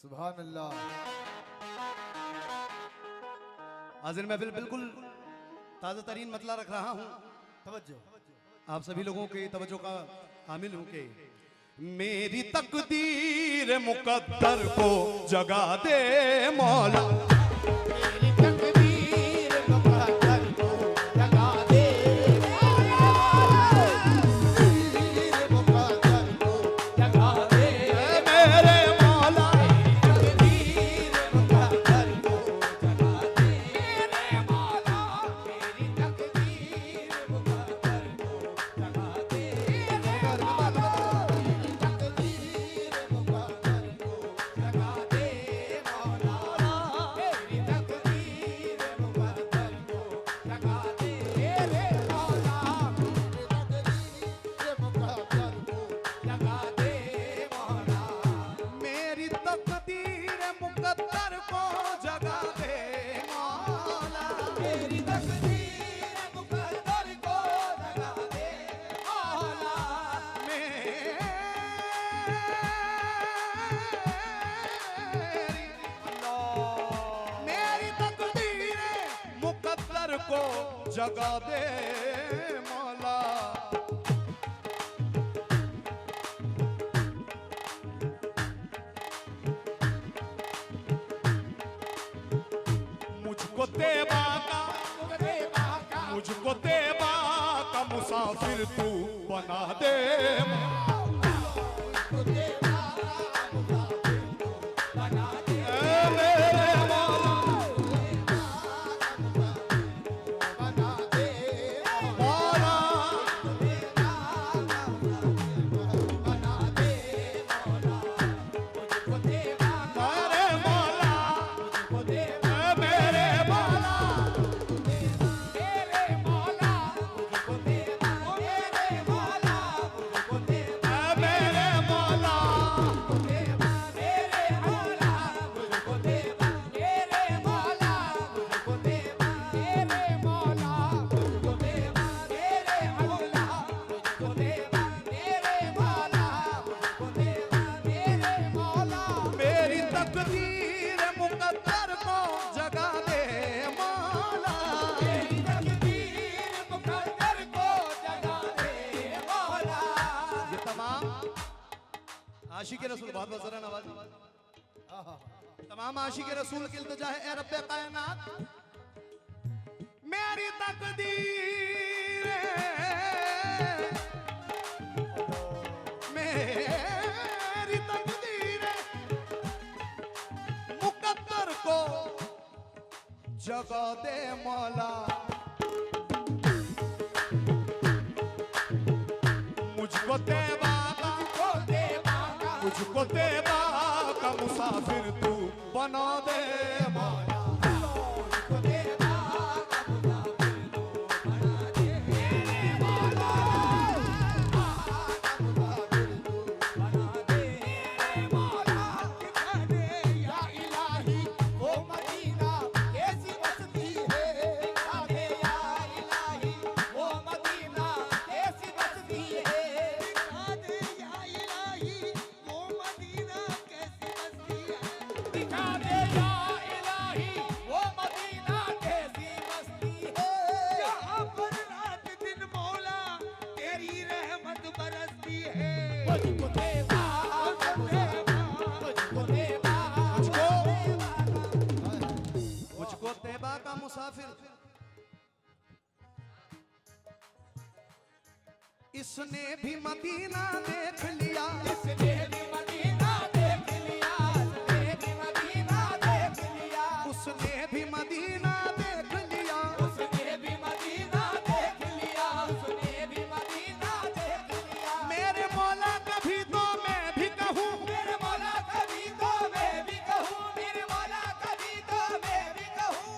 सुभान अल्लाह। हाजिर महफिल बिल्कुल ताज़ा तरीन मतला रख रहा हूँ। तवज्जो आप सभी लोगों के तवज्जो का हामिल हूँ के मेरी तकदीर मुकद्दर को जगा दे मौला। मेरी तकदीर मुकद्दर को जगा दे मुकद्दर को जगा दे मेरे मौला। तकदीर मुकद्दर को जगा दे मेरे मौला। मेरी तकदीर मुकद्दर को जगा दे तकदीर मुकद्दर को जगा दे मौला। मेरी तकदीर मुकद्दर को जगा दे मेरे मौला। तकदीर मुकद्दर को जगा दे मौला। मेरी तकदीर मुकद्दर को जगा दे मौला। मेरी तकदीर मुकद्दर को जगा दे मौला। मेरी तकदीर मुकद्दर को जगा दे मौला। मुझको तेबा का मुसाफिर तू बना दे। ए मेरे मौला। मौला। मेरे मौला। ए मेरे मौला। ए मेरे मौला। मेरी तकदीर मुकद्दर को जगा दे मौला। ये तमाम आशिक रसूल बहुत बजरा नवाज तमाम आशिक रसूल की इल्तिजा है ए रब्बे कायनात मेरी तकदीर मेरी तकदीर मुकद्दर को जगा दे मौला। मुझको तेबा का मुसाफिर तू बना दे मौला। मुझको तेबा का मुसाफिर इसने भी मदीना देख लिया। उसने भी मदीना देख लिया। मेरे मौला कभी तो मैं भी कहूँ।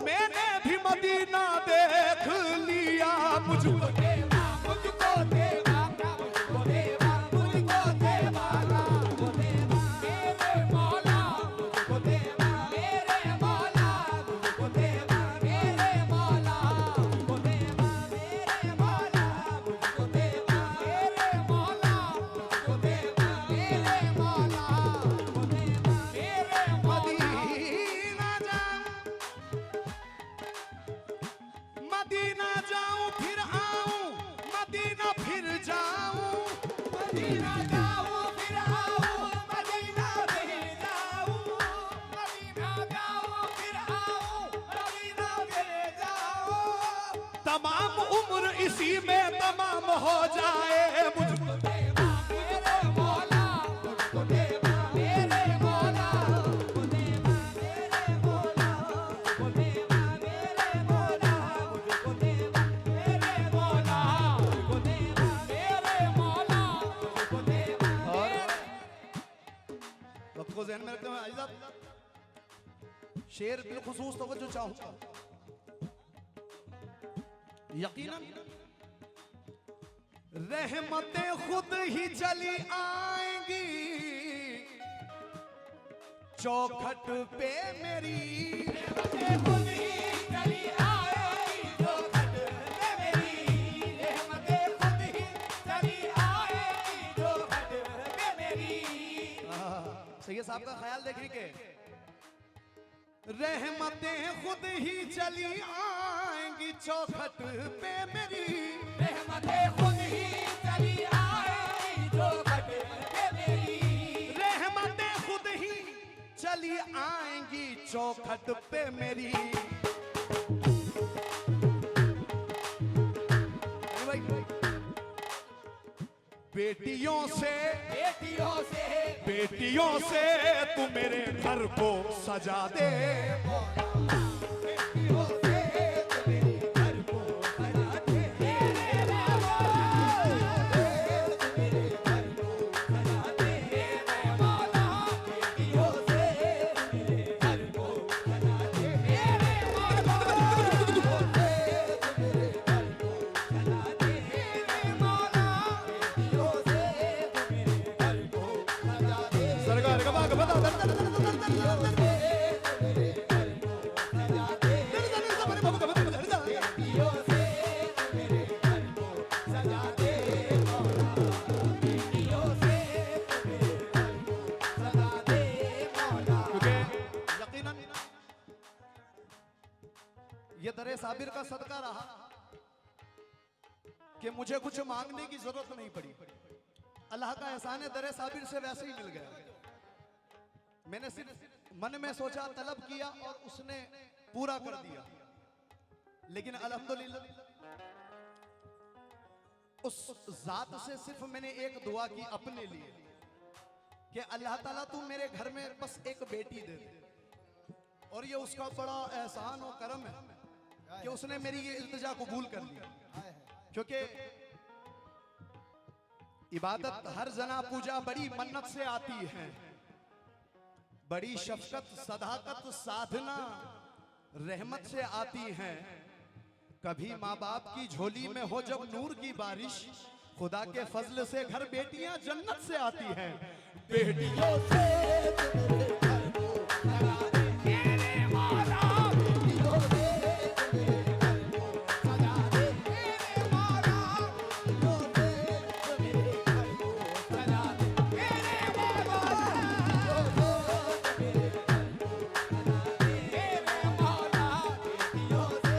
मैंने भी मदीना देख लिया। मुझको फिर जाऊं, मदीना जाऊं फिर आऊं, मदीना फिर जाऊं, मदीना जाऊं फिर आऊं, मदीना फिर जाऊं। तमाम उम्र इसी में तमाम हो जाए मुझको मेरे मौला मुझको देवा, मेरे मौला मुझको देवा, मेरे मौला मुझको देवा, मेरे मौला मुझको देवा, मेरे मौला मुझको देवा, मेरे मौला मुझको देवा। और वक्त को ज़हन में रखते हुए आइज़ शेर बिलखुसूस तवज्जो चाहूंगा। यकीनन रहमतें खुद ही चली आएंगी चौखट पे मेरी, रहमतें खुद ही चली आएगी चौखट पे मेरी, रहमतें खुद ही चली आएगी चौखट पे मेरी। सैयद साहब का ख्याल देखेंगे, रहमतें खुद ही चली आएंगी चौखट पे मेरी, रहमतें खुद ही चली आएगी चौखट पे मेरी, रहमतें खुद ही चली आएंगी चौखट पे मेरी। भाई, बेटियों से बेटियों से बेटियों से तू मेरे घर को सजा दे, बेटियों से तू मेरे घर को सजा दे, मेरे मौला बेटियों से तू मेरे घर को सजा दे, मेरे मौला बेटियों से तू मेरे घर को सजा दे, मेरे मौला बेटियों से तू मेरे घर को सजा दे, सरकार का बाग बता ये दरे साबिर का सदका रहा कि मुझे कुछ मांगने की जरूरत नहीं पड़ी। अल्लाह का एहसान है, दरे साबिर से वैसे ही मिल गया। मैंने सिर्फ मन में सोचा, तलब किया और उसने पूरा कर दिया। लेकिन अल्हम्दुलिल्लाह उस जात से सिर्फ मैंने एक दुआ की अपने लिए कि अल्लाह ताला तू मेरे घर में बस एक बेटी दे दे। और ये उसका बड़ा एहसान और करम है कि उसने मेरी ये इल्तिजा कबूल कर ली। क्योंकि इबादत हर जना पूजा बड़ी मन्नत से आती है, बड़ी शफकत सदाकत साधना रहमत से आती है। कभी माँ बाप की झोली में हो जब नूर की बारिश, खुदा के फजल से घर बेटियां जन्नत से आती हैं। बेटियों से मेरे घर को सजा दे, मेरे मौला बेटियों से मेरे घर को सजा दे, मेरे मौला बेटियों से मेरे घर को सजा दे, मेरे मौला बेटियों से मेरे घर को सजा दे, मेरे मौला बेटियों से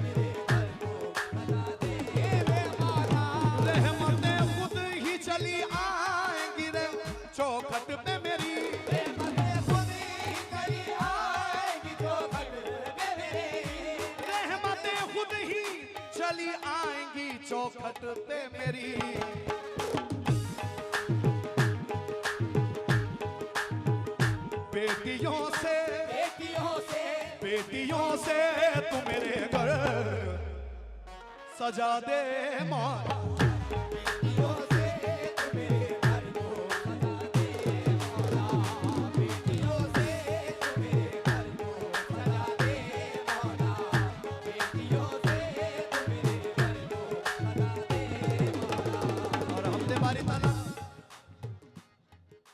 मेरे घर को सजा दे, मेरे मौला रहमतें खुद ही चली आएंगी रे चौखट पे मेरी, रहमतें खुद ही चली आएगी चौखट पे मेरी, रहमतें खुद ही चली आएंगी चौखट पे मेरी। बेटियों से बेटियों से तू मेरे घर सजा दे माँ। बेटियों से तू मेरे घर को सजा दे मौला, बेटियों से तू मेरे घर को सजा दे मौला, बेटियों से तू मेरे घर को सजा दे मौला। और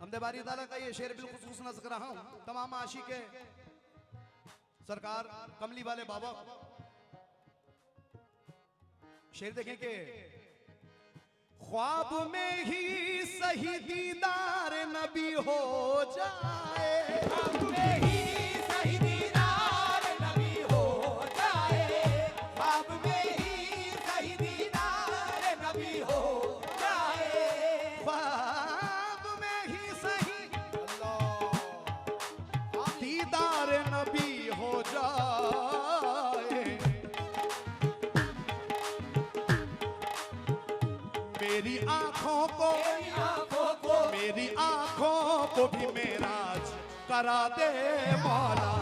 हमदे बारी ताला का ये शेर बिलखुसूस नज़ कर रहा हूँ तमाम आशिक सरकार कमली वाले बाबा। शेर देखें कि ख्वाब में ही सही दीदार नबी हो जाए, ख्वाब में ही सही दीदार नबी हो जाए, ख्वाब में ही सही दीदार नबी हो मेरी आंखों को मेरी आंखों को भी मेराज करा दे मौला।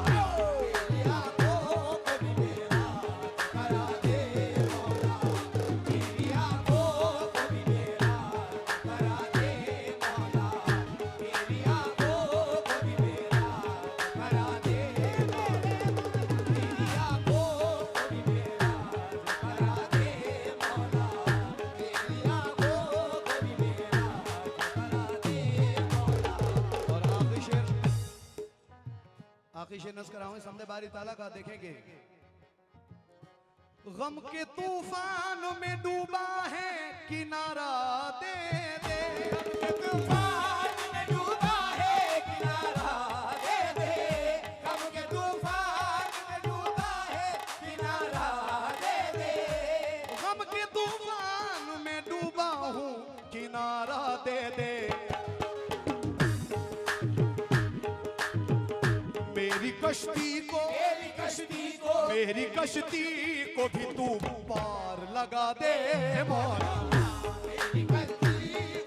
आखिर शेर नज़ कराऊं समझे बारी ताला का देखेंगे। गम के तूफान में डूबा है किनारा दे दे, गम के तूफान में डूबा है किनारा दे दे, गम के तूफान में डूबा है किनारा दे दे, गम के तूफान में डूबा हूँ किनारा दे दे। मेरी कश्ती को भी तू पार लगा दे मौला। मेरी कश्ती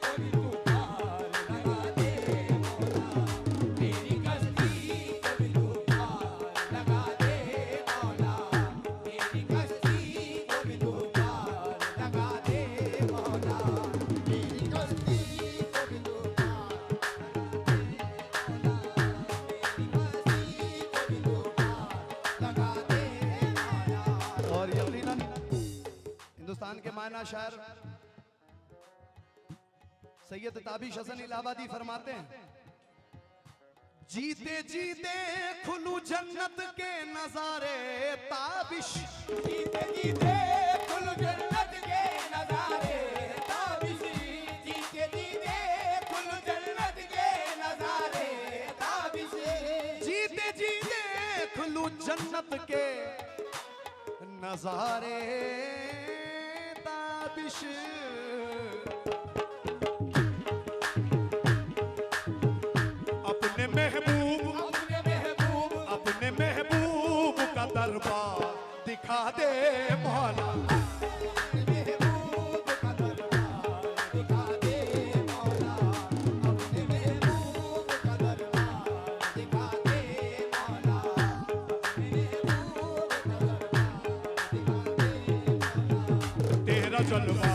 को भी तू पार लगा दे मौला, मेरी कश्ती को भी तू पार लगा दे मौला, मेरी कश्ती को भी तू पार लगा दे मौला, मेरी कश्ती को भी तू पार लगा दे मौला। और यकीनन हिंदुस्तान के मायना शायर सैयद ताबिश हसन इलाहाबादी फरमाते हैं, जीते जीते खुलू जन्नत के नजारे ताबिश, जीते जीते खुलू जन्नत के नजारे ताबिश, जीते जीते खुलू जन्नत के नजारे ताबिश, जीते जीते खुलू जन्नत के नजारे ताबिश। अपने महबूब का दरबार दिखा दे मौला। महबूब का दरबार दिखा दे मौला, अपने महबूब का दरबार दिखा दे मौला, अपने महबूब का दरबार दिखा दे मौला। तेरा जलवा